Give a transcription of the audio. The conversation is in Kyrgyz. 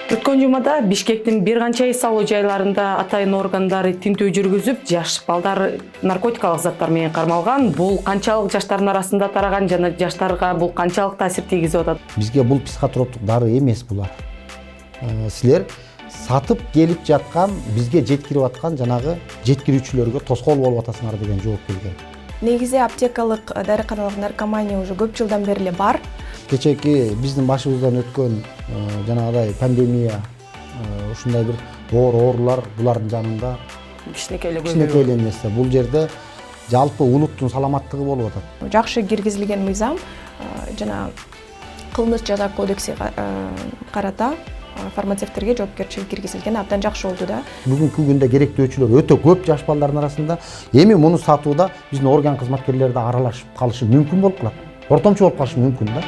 Өткөн жумада Бишкектин бир канча эс алуу жайларында атайын органдары тинтүү жүргүзүп, жаш балдар наркотикалык заттар менен кармалган. Бул канчалык жаштардын арасында тараган жана жаштарга бул канчалык таасир тийгизип атат? Бизге бул психотроптук дары эмес булар. Силер сатып келип жаткан, бизге жеткирип аткан жанагы жеткирүүчүлөргө тоскоол болуп атасыңар деген жооп келген. Негизи аптекалык дарыканалык наркомания уже көп жылдан бери эле бар. Кечээки биздин башыбыздан өткөн жанагыдай пандемия, ушундай бир оорулар булардын жанында Кичинекей эле нерсе. Бул жерде жалпы улуттун саламаттыгы болуп атат. Жакшы киргизилген мыйзам жана кылмыш жаза кодекси карата фармацевттерге жоопкерчилик киргизилген абдан жакшы болду да. Бүгүнкү күндө керектөөчүлөр өтө көп жаш балдардын арасында. Эми муну сатууда биздин орган кызматкерлери да аралашып калышы мүмкүн болуп калат. Ортомчу болуп калышы мүмкүн да.